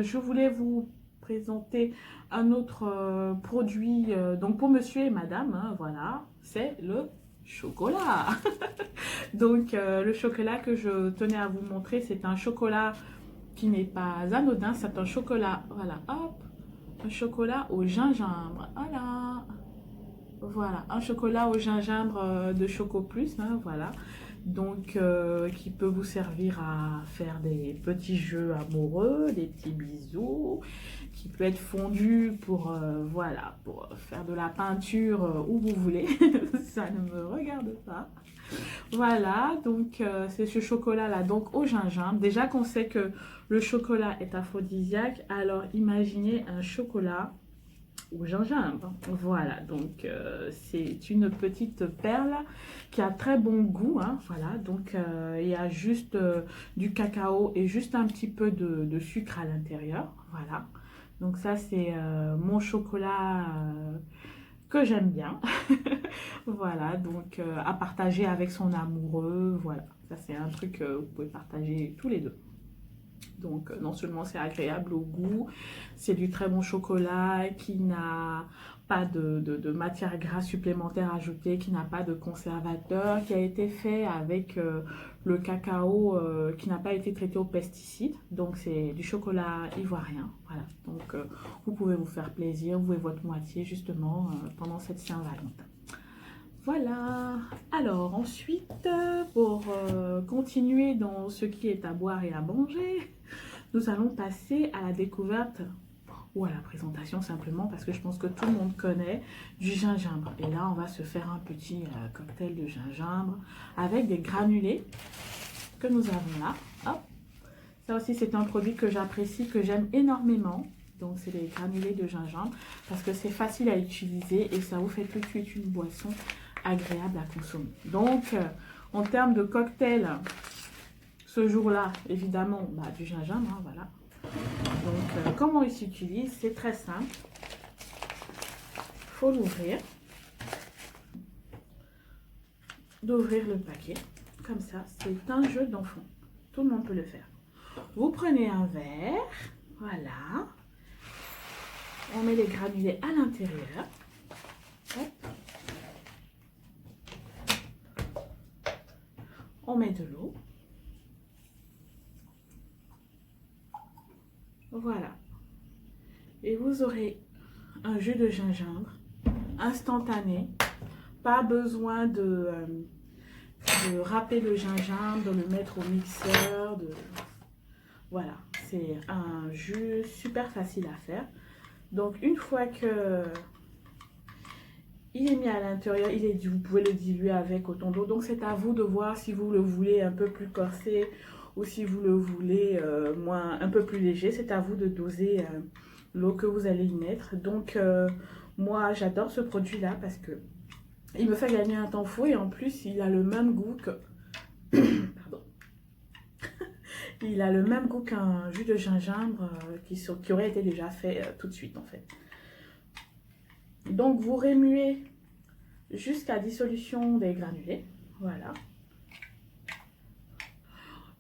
je voulais vous présenter un autre produit donc pour monsieur et madame, hein, voilà, c'est le chocolat. Donc le chocolat que je tenais à vous montrer, c'est un chocolat qui n'est pas anodin, c'est un chocolat, voilà, hop, un chocolat au gingembre, voilà. Voilà, un chocolat au gingembre de Choco Plus, hein, voilà. Donc, qui peut vous servir à faire des petits jeux amoureux, des petits bisous, qui peut être fondu pour, voilà, pour faire de la peinture où vous voulez. Ça ne me regarde pas. Voilà, donc c'est ce chocolat-là, donc au gingembre. Déjà qu'on sait que le chocolat est aphrodisiaque, alors imaginez un chocolat au gingembre. Voilà, donc c'est une petite perle qui a très bon goût, hein, voilà, donc il y a juste du cacao et juste un petit peu de sucre à l'intérieur, voilà. Donc ça c'est mon chocolat que j'aime bien. Voilà, donc à partager avec son amoureux, voilà. Ça c'est un truc que vous pouvez partager tous les deux. Donc non seulement c'est agréable au goût, c'est du très bon chocolat qui n'a pas de matière grasse supplémentaire ajoutée, qui n'a pas de conservateur, qui a été fait avec le cacao qui n'a pas été traité aux pesticides. Donc c'est du chocolat ivoirien. Voilà, donc vous pouvez vous faire plaisir, vous et votre moitié justement pendant cette Saint-Valentin. Voilà, alors ensuite, pour continuer dans ce qui est à boire et à manger, nous allons passer à la découverte ou à la présentation simplement parce que je pense que tout le monde connaît du gingembre. Et là, on va se faire un petit cocktail de gingembre avec des granulés que nous avons là. Hop. Ça aussi, c'est un produit que j'apprécie, que j'aime énormément. Donc, c'est les granulés de gingembre parce que c'est facile à utiliser et ça vous fait tout de suite une boisson agréable à consommer. Donc, en termes de cocktail, ce jour-là, évidemment, bah, du gingembre, hein, voilà. Donc, comment il s'utilise? C'est très simple. Il faut l'ouvrir. D'ouvrir le paquet. Comme ça, c'est un jeu d'enfant. Tout le monde peut le faire. Vous prenez un verre. Voilà. On met les granulés à l'intérieur. Hop. On met de l'eau. Voilà. Et vous aurez un jus de gingembre instantané. Pas besoin de râper le gingembre, de le mettre au mixeur. Voilà, c'est un jus super facile à faire. Donc une fois que il est mis à l'intérieur, vous pouvez le diluer avec autant d'eau. Donc c'est à vous de voir si vous le voulez un peu plus corsé ou si vous le voulez un peu plus léger. C'est à vous de doser l'eau que vous allez y mettre. Donc moi j'adore ce produit là parce que il me fait gagner un temps fou et en plus il a le même goût que pardon. Il a le même goût qu'un jus de gingembre qui aurait été déjà fait tout de suite en fait. Donc vous remuez jusqu'à dissolution des granulés. Voilà.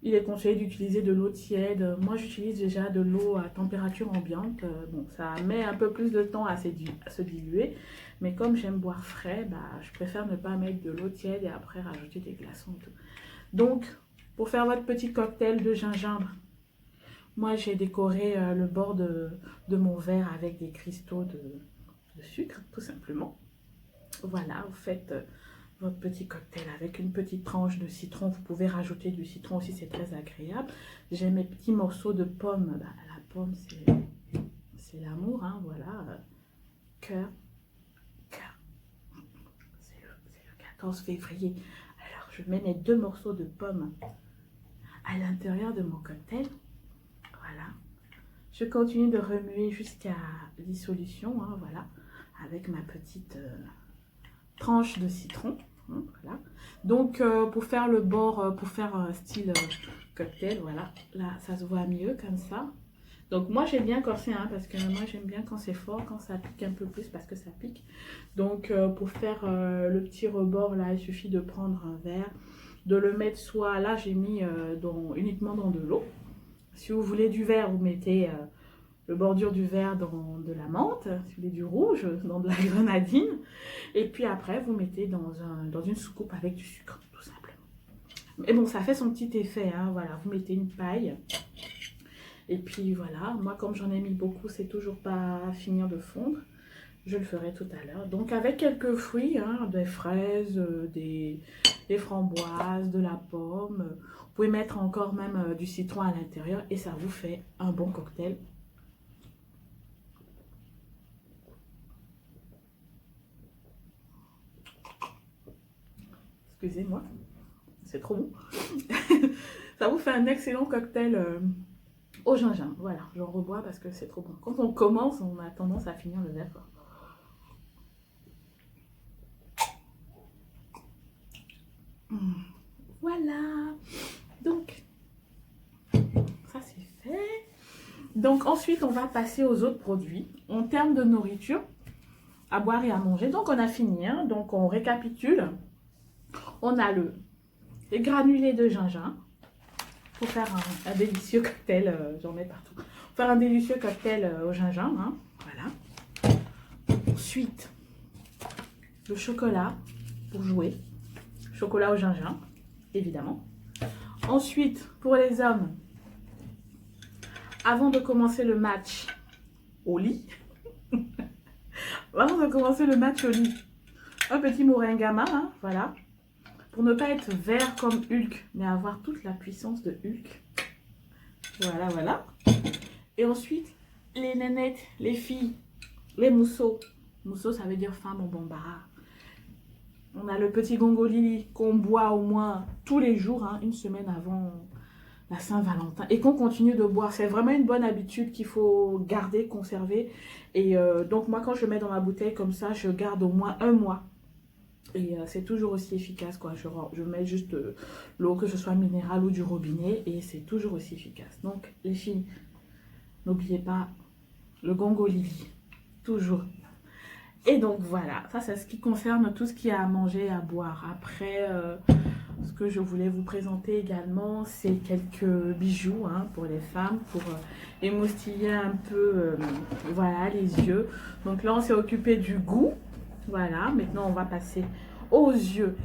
Il est conseillé d'utiliser de l'eau tiède. Moi, j'utilise déjà de l'eau à température ambiante. Bon, ça met un peu plus de temps à se diluer. Mais comme j'aime boire frais, bah, je préfère ne pas mettre de l'eau tiède et après rajouter des glaçons et tout. Donc, pour faire votre petit cocktail de gingembre, moi, j'ai décoré le bord de mon verre avec des cristaux de sucre, tout simplement. Voilà, vous faites votre petit cocktail avec une petite tranche de citron. Vous pouvez rajouter du citron aussi, c'est très agréable. J'ai mes petits morceaux de pomme. Bah, la pomme, c'est l'amour, hein, voilà. Cœur. C'est le 14 février. Alors, je mets mes 2 morceaux de pomme à l'intérieur de mon cocktail. Voilà. Je continue de remuer jusqu'à dissolution, hein, voilà, avec ma petite tranche de citron. Voilà. Donc pour faire le bord, pour faire style cocktail, voilà, là ça se voit mieux comme ça. Donc moi j'ai bien corsé, hein, parce que moi j'aime bien quand c'est fort, quand ça pique un peu plus parce que ça pique. Donc pour faire le petit rebord là, il suffit de prendre un verre, de le mettre soit, là j'ai mis uniquement dans de l'eau. Si vous voulez du verre, vous mettez le bordure du verre dans de la menthe, si vous voulez du rouge, dans de la grenadine. Et puis après, vous mettez dans une soucoupe avec du sucre, tout simplement. Mais bon, ça fait son petit effet, hein, voilà. Vous mettez une paille. Et puis voilà, moi comme j'en ai mis beaucoup, c'est toujours pas à finir de fondre. Je le ferai tout à l'heure. Donc avec quelques fruits, hein, des fraises, des framboises, de la pomme. Vous pouvez mettre encore même du citron à l'intérieur et ça vous fait un bon cocktail. Excusez-moi, c'est trop bon. Ça vous fait un excellent cocktail au gingembre. Voilà, j'en rebois parce que c'est trop bon. Quand on commence, on a tendance à finir le verre. Voilà, donc ça c'est fait. Donc ensuite on va passer aux autres produits en termes de nourriture à boire et à manger. Donc on a fini, hein. Donc on récapitule. On a les granulés de gingembre pour faire un délicieux cocktail, j'en mets partout, pour faire un délicieux cocktail au gingembre, hein. Voilà. Ensuite le chocolat pour jouer, chocolat au gingembre évidemment. Ensuite pour les hommes, avant de commencer le match au lit, avant de commencer le match au lit, un petit moringama, hein, voilà, pour ne pas être vert comme Hulk, mais avoir toute la puissance de Hulk. Voilà, voilà. Et ensuite, les nénettes, les filles, les mousseaux. Mousseau, ça veut dire femme en bambara. On a le petit gongolili qu'on boit au moins tous les jours, hein, une semaine avant la Saint-Valentin. Et qu'on continue de boire. C'est vraiment une bonne habitude qu'il faut garder, conserver. Et donc moi, quand je mets dans ma bouteille comme ça, je garde au moins un mois. Et c'est toujours aussi efficace, quoi. Je mets juste l'eau, que ce soit minérale ou du robinet, et c'est toujours aussi efficace. Donc, les filles, n'oubliez pas le gongolili, toujours. Et donc, voilà, ça c'est ce qui concerne tout ce qui est à manger, à boire. Après, ce que je voulais vous présenter également, c'est quelques bijoux, hein, pour les femmes, pour émoustiller un peu, voilà, les yeux. Donc là, on s'est occupé du goût. Voilà, maintenant on va passer aux yeux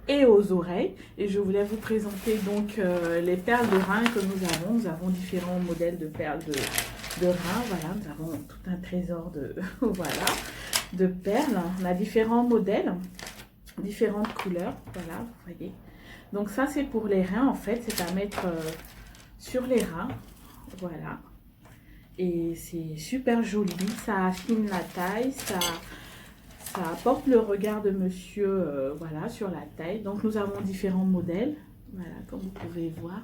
et aux oreilles. Et je voulais vous présenter donc les perles de rein que nous avons. Nous avons différents modèles de perles de rein. Voilà, nous avons tout un trésor de, voilà, de perles. On a différents modèles, différentes couleurs. Voilà, vous voyez. Donc ça c'est pour les reins en fait. C'est à mettre sur les reins. Voilà. Et c'est super joli. Ça affine la taille. Ça apporte le regard de monsieur, voilà, sur la taille. Donc nous avons différents modèles, voilà, comme vous pouvez voir,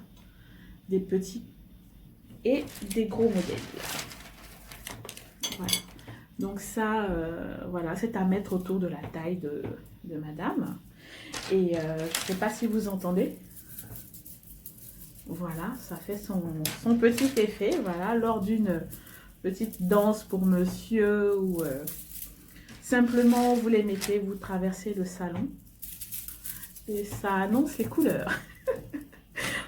des petits et des gros modèles. Voilà. Donc ça, voilà, c'est à mettre autour de la taille de madame. Et je ne sais pas si vous entendez. Voilà, ça fait son petit effet, voilà, lors d'une petite danse pour monsieur ou... simplement, vous les mettez, vous traversez le salon et ça annonce les couleurs.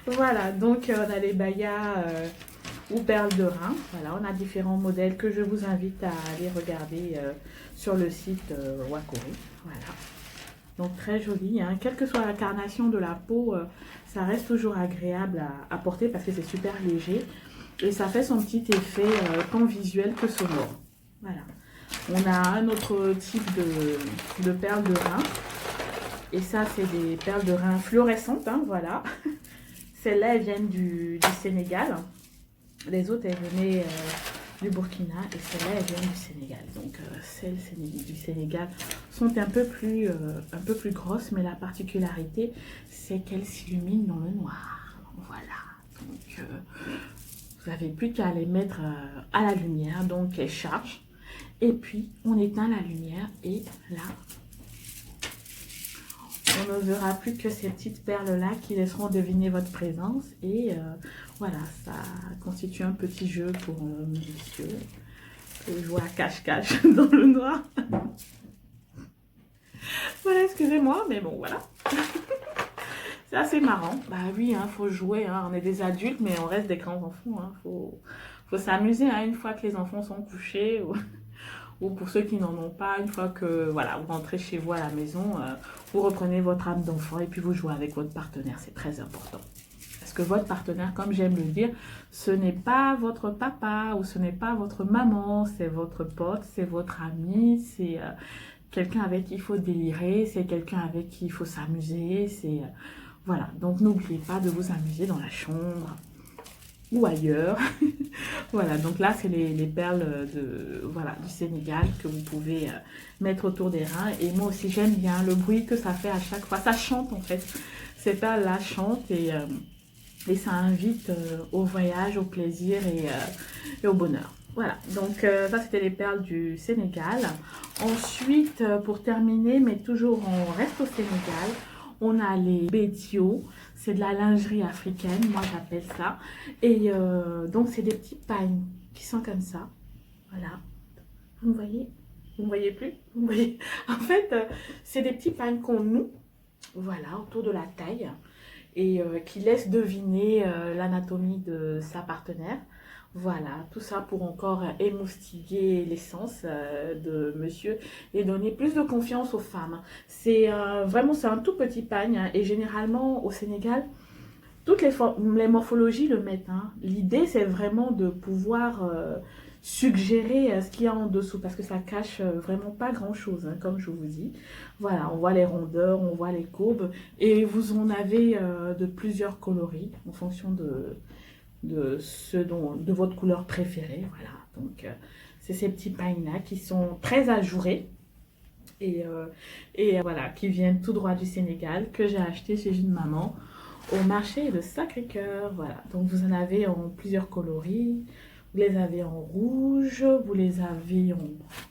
Voilà, donc on a les bayas ou perles de rein. Voilà, on a différents modèles que je vous invite à aller regarder sur le site Wakori. Voilà, donc très joli, hein. Quelle que soit la carnation de la peau, ça reste toujours agréable à porter parce que c'est super léger et ça fait son petit effet tant visuel que sonore. Voilà. On a un autre type de perles de rein. Et ça, c'est des perles de rein fluorescentes, hein, voilà. Celles-là, elles viennent du Sénégal. Les autres, elles venaient du Burkina. Et celles-là, elles viennent du Sénégal. Donc, celles du Sénégal sont un peu plus grosses. Mais la particularité, c'est qu'elles s'illuminent dans le noir. Voilà. Donc, vous n'avez plus qu'à les mettre à la lumière. Donc, elles chargent. Et puis, on éteint la lumière et là, on ne verra plus que ces petites perles-là qui laisseront deviner votre présence. Et voilà, ça constitue un petit jeu pour monsieur. Jouer à cache-cache dans le noir. Voilà, excusez-moi, mais bon, voilà. C'est assez marrant. Bah oui, hein, faut jouer. Hein. On est des adultes, mais on reste des grands enfants. Hein. faut s'amuser hein, une fois que les enfants sont couchés ou pour ceux qui n'en ont pas, une fois que voilà, vous rentrez chez vous à la maison, vous reprenez votre âme d'enfant et puis vous jouez avec votre partenaire, c'est très important. Parce que votre partenaire, comme j'aime le dire, ce n'est pas votre papa ou ce n'est pas votre maman, c'est votre pote, c'est votre ami, c'est quelqu'un avec qui il faut délirer, c'est quelqu'un avec qui il faut s'amuser, c'est... voilà, donc n'oubliez pas de vous amuser dans la chambre ou ailleurs. Voilà, donc là, c'est les perles voilà, du Sénégal que vous pouvez mettre autour des reins. Et moi aussi, j'aime bien le bruit que ça fait à chaque fois. Ça chante, en fait. Ces perles-là chantent et ça invite au voyage, au plaisir et au bonheur. Voilà, donc ça, c'était les perles du Sénégal. Ensuite, pour terminer, mais toujours on reste au Sénégal, on a les bétios. C'est de la lingerie africaine, moi j'appelle ça. Et donc c'est des petits pagnes qui sont comme ça. Voilà. Vous me voyez? Vous me voyez plus? Vous me voyez? En fait, c'est des petits pagnes qu'on noue, voilà, autour de la taille. Et qui laissent deviner l'anatomie de sa partenaire. Voilà, tout ça pour encore émoustiller l'essence de monsieur et donner plus de confiance aux femmes. C'est vraiment, c'est un tout petit pagne hein, et généralement au Sénégal, toutes les morphologies le mettent. Hein. L'idée, c'est vraiment de pouvoir suggérer ce qu'il y a en dessous parce que ça cache vraiment pas grand-chose, hein, comme je vous dis. Voilà, on voit les rondeurs, on voit les courbes et vous en avez de plusieurs coloris en fonction de votre couleur préférée. Voilà, donc c'est ces petits pagnes-là qui sont très ajourés et voilà, qui viennent tout droit du Sénégal, que j'ai acheté chez une maman au marché de Sacré-Cœur. Voilà, donc vous en avez en plusieurs coloris. Vous les avez en rouge, vous les avez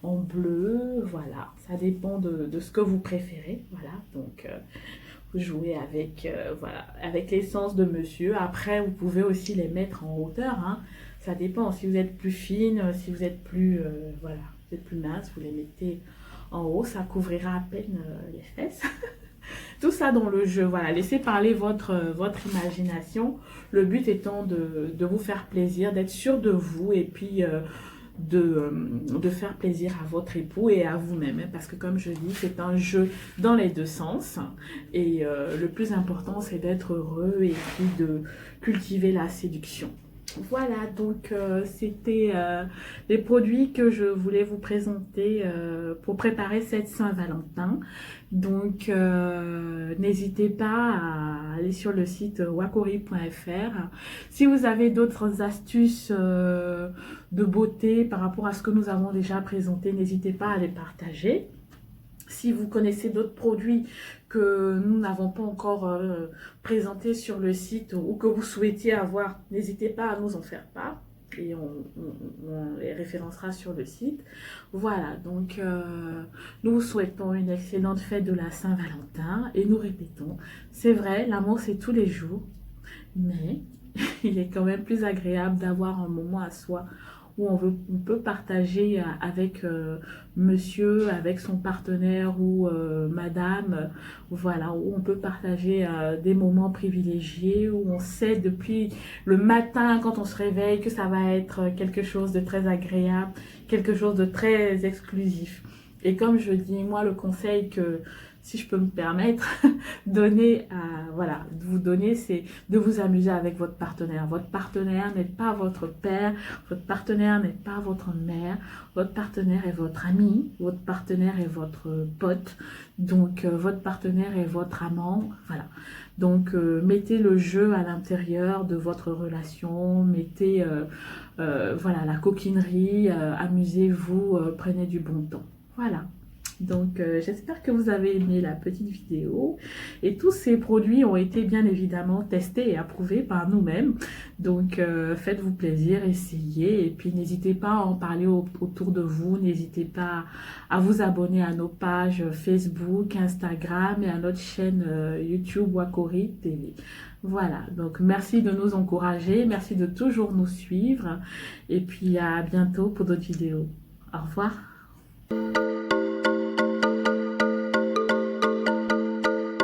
en bleu, voilà. Ça dépend de ce que vous préférez, voilà. Donc, vous jouez avec, voilà, avec l'essence de monsieur. Après, vous pouvez aussi les mettre en hauteur, hein. Ça dépend. Si vous êtes plus fine, si vous êtes plus, voilà, vous êtes plus mince, vous les mettez en haut. Ça couvrira à peine les fesses. Tout ça dans le jeu, voilà, laissez parler votre imagination, le but étant de vous faire plaisir, d'être sûr de vous et puis de faire plaisir à votre époux et à vous-même, hein, parce que comme je dis, c'est un jeu dans les deux sens et le plus important c'est d'être heureux et puis de cultiver la séduction. Voilà, donc c'était les produits que je voulais vous présenter pour préparer cette Saint-Valentin. Donc n'hésitez pas à aller sur le site wakori.fr. Si vous avez d'autres astuces de beauté par rapport à ce que nous avons déjà présenté, n'hésitez pas à les partager. Si vous connaissez d'autres produits que nous n'avons pas encore présentés sur le site ou que vous souhaitiez avoir, n'hésitez pas à nous en faire part et on les référencera sur le site. Voilà, donc nous vous souhaitons une excellente fête de la Saint-Valentin et nous répétons, c'est vrai, l'amour c'est tous les jours, mais il est quand même plus agréable d'avoir un moment à soi où on peut partager avec monsieur, avec son partenaire ou madame, voilà, où on peut partager des moments privilégiés, où on sait depuis le matin quand on se réveille que ça va être quelque chose de très agréable, quelque chose de très exclusif. Et comme je dis, moi, le conseil que, si je peux me permettre, voilà, de vous donner, c'est de vous amuser avec votre partenaire. Votre partenaire n'est pas votre père, votre partenaire n'est pas votre mère, votre partenaire est votre ami, votre partenaire est votre pote, donc votre partenaire est votre amant, voilà. Donc mettez le jeu à l'intérieur de votre relation, mettez voilà, la coquinerie, amusez-vous, prenez du bon temps. Voilà. Donc j'espère que vous avez aimé la petite vidéo et tous ces produits ont été bien évidemment testés et approuvés par nous-mêmes. Donc faites-vous plaisir, essayez et puis n'hésitez pas à en parler autour de vous. N'hésitez pas à vous abonner à nos pages Facebook, Instagram et à notre chaîne YouTube Wakori TV. Voilà, donc merci de nous encourager, merci de toujours nous suivre et puis à bientôt pour d'autres vidéos. Au revoir.